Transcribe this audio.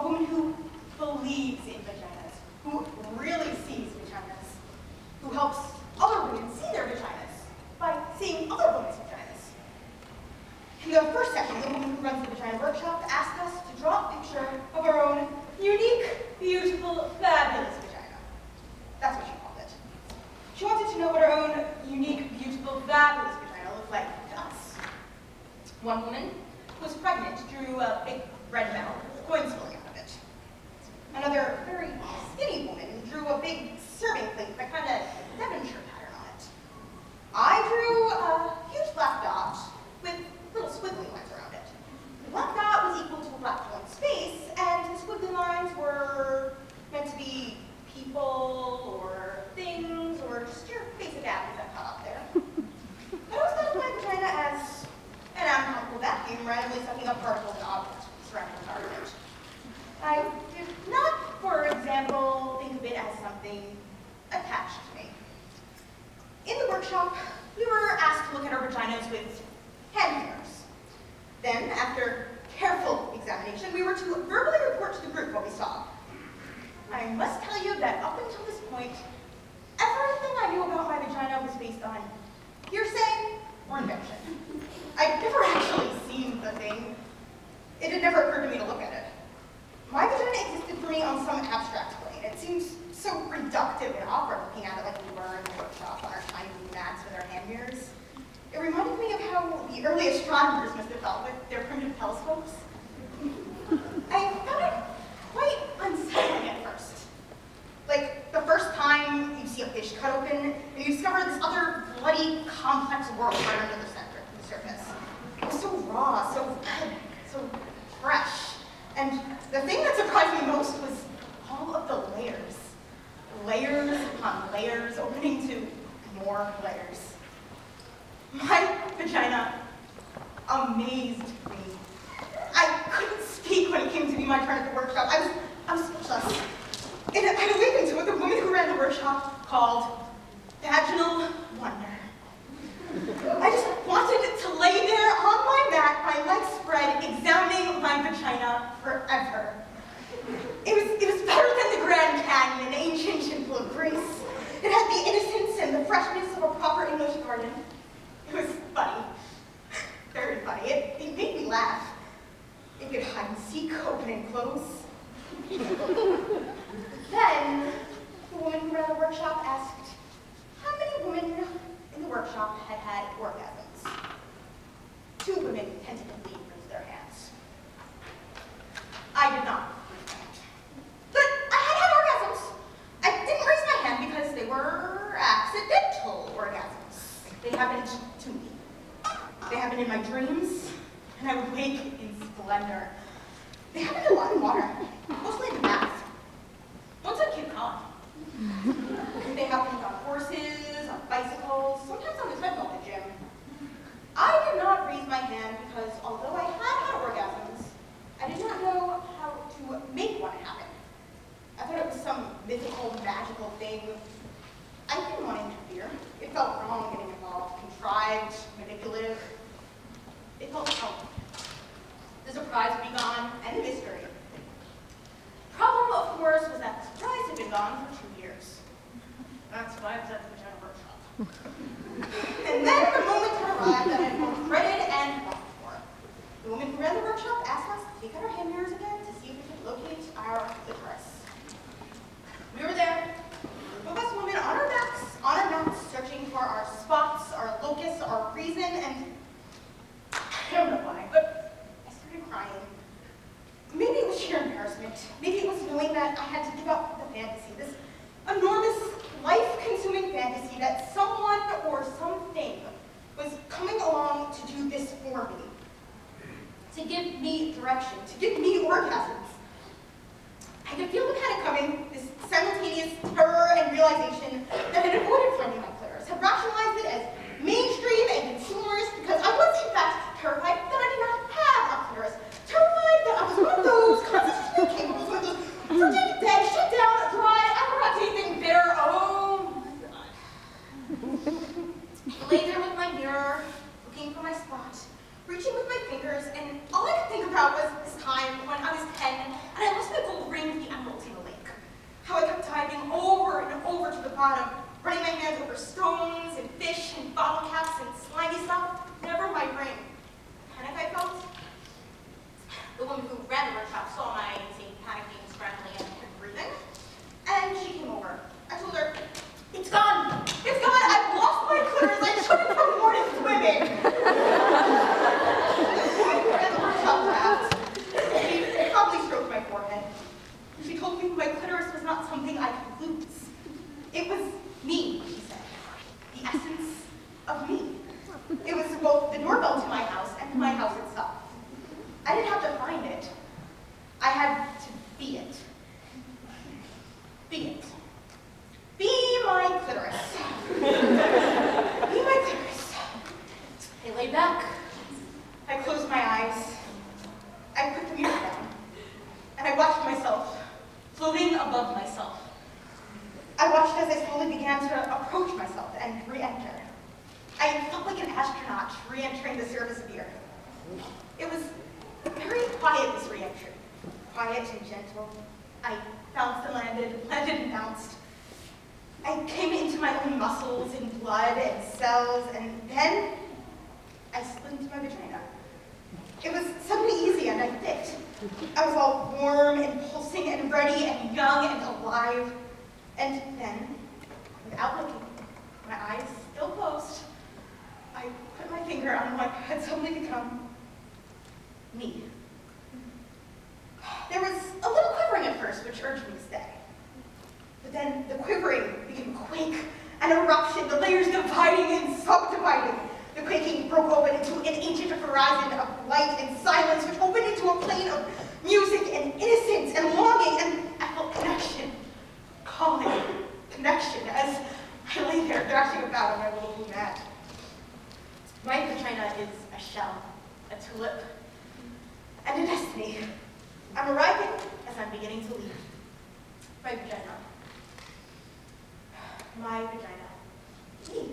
woman who believes in vaginas, who really sees vaginas, who helps other women see their vaginas by seeing other women's vaginas. In the first section, the woman who runs the vagina workshop asked us to draw a picture of our own unique, beautiful, fabulous vagina. That's what she called it. She wanted to know what our own unique, beautiful, fabulous vagina looked like to us. One woman who was pregnant drew a big red medal with coins falling out of it. Another very skinny woman drew a big serving plate with a kind of Devonshire pattern on it. I drew a huge black dot with little squiggly lines around it. The black dot was equal to a black blank space, and the squiggly lines were meant to be people or things or just your basic atoms that caught up there. I always thought of my vagina as an anatomical vacuum randomly sucking up particles and objects surrounding the target. I did not, for example, think of it as something attached to me. In the workshop, we were asked to look at our vaginas with hand mirrors. Then, after careful examination, we were to verbally report to the group what we saw. I must tell you that up until this point, everything I knew about my vagina was based on hearsay or invention. I'd never actually seen the thing. It had never occurred to me to look at it. My vagina existed for me on some abstract plane. It seemed so reductive and awkward looking at it like we were in the workshop on our tiny mats with our hand mirrors. It reminded me of how the early astronomers must have felt with their primitive telescopes. I found it quite unsettling at first. Like the first time you see a fish cut open and you discover this other bloody, complex world right under the surface. It was so raw, so red, so fresh. And the thing that surprised me most was all of the layers. Layers upon layers, opening to more layers. My vagina amazed me. I couldn't speak when it came to be my turn at the workshop. I was speechless. And I awakened to what the woman who ran the workshop called vaginal wonder. I just wanted to lay there on my mat, my legs spread, examining my vagina forever. It was better than the Grand Canyon, an ancient temple of Greece. It had the innocence and the freshness of a proper English garden. It was funny, very funny. It made me laugh. It could hide and seek, open and close. Then, the woman who ran the workshop asked how many women in the workshop had had orgasms. 2 women tentatively raised their hands. I did not raise my hand. But I had had orgasms. I didn't raise my hand because they were accidental orgasms. They happened to me. They happened in my dreams, and I would wake in splendor. They happened a lot in water, mostly in the bath. Once on Cape Cod. They happened on horses, on bicycles, sometimes on the treadmill at the gym. I did not raise my hand because although I had orgasms, I did not know how to make one happen. I thought it was some mythical, magical thing. I didn't want to interfere. It felt wrong getting involved, contrived, manipulative. It felt wrong. The surprise would be gone, and the mystery. Problem, of course, was that the surprise had been gone for 2 years. That's why I was at the vagina workshop. And then the moment had arrived that I had both dreaded and longed for. The woman who ran the workshop asked us to take out our hand mirrors again to see if we could locate our clitoris. We were there, both of us women on our backs, on our mats, searching for our spots, our locus, our reason, and I don't know why, but I started crying. Maybe it was sheer embarrassment. Maybe it was knowing that I had to give up the fantasy, this enormous, life-consuming fantasy that someone or something was coming along to do this for me, to give me direction, to give me orgasms. I could feel the panic coming, this simultaneous terror and realization that I had avoided finding my clitoris, had rationalized it as mainstream and consumerist because I was, in fact, terrified that I did not have a clitoris, terrified that I was one of those constitutionally capable, one of those frigid, dead, shut down, dry, apparatchik thing bitter. Oh my God. I lay there with my mirror, looking for my spot, reaching with my fingers, and all I could think about was this time when I was 10 and I lost my gone of running my hands over stones and fish and bottle caps and slimy stuff. Never my brain. Panic I felt. The woman who ran the workshop saw my insane panicking, scrambling, and breathing, and she came over. I told her, "It's gone! It's gone! I've lost my clitoris! I took it from morning swimming!" And the workshop laughed. She probably stroked my forehead. She told me my clitoris was not something I could lose. It was me, she said. The essence of me. It was both the doorbell to my house and my house itself. I didn't have to find it. I had to be it. Be it. Be my clitoris. Be my clitoris. I lay back. I closed my eyes. I put the music down. And I watched myself, floating above myself. I watched as I slowly began to approach myself and re-enter. I felt like an astronaut re-entering the surface of the earth. It was very quiet, this re-entry. Quiet and gentle. I bounced and landed and bounced. I came into my own muscles and blood and cells, and then I slid into my vagina. It was suddenly easy and I fit. I was all warm and pulsing and ready and young and alive. And then, without looking, my eyes still closed, I put my finger on what had suddenly become me. There was a little quivering at first, which urged me to stay. But then the quivering became a quake, an eruption, the layers dividing and subdividing. The quaking broke open into an ancient horizon of light and silence, which opened into a plane of music and innocence and longing, and I felt connection, calling, connection, as I lay there thrashing about on my little blue mat. My vagina is a shell, a tulip, and a destiny. I'm arriving as I'm beginning to leave. My vagina. My vagina. Me.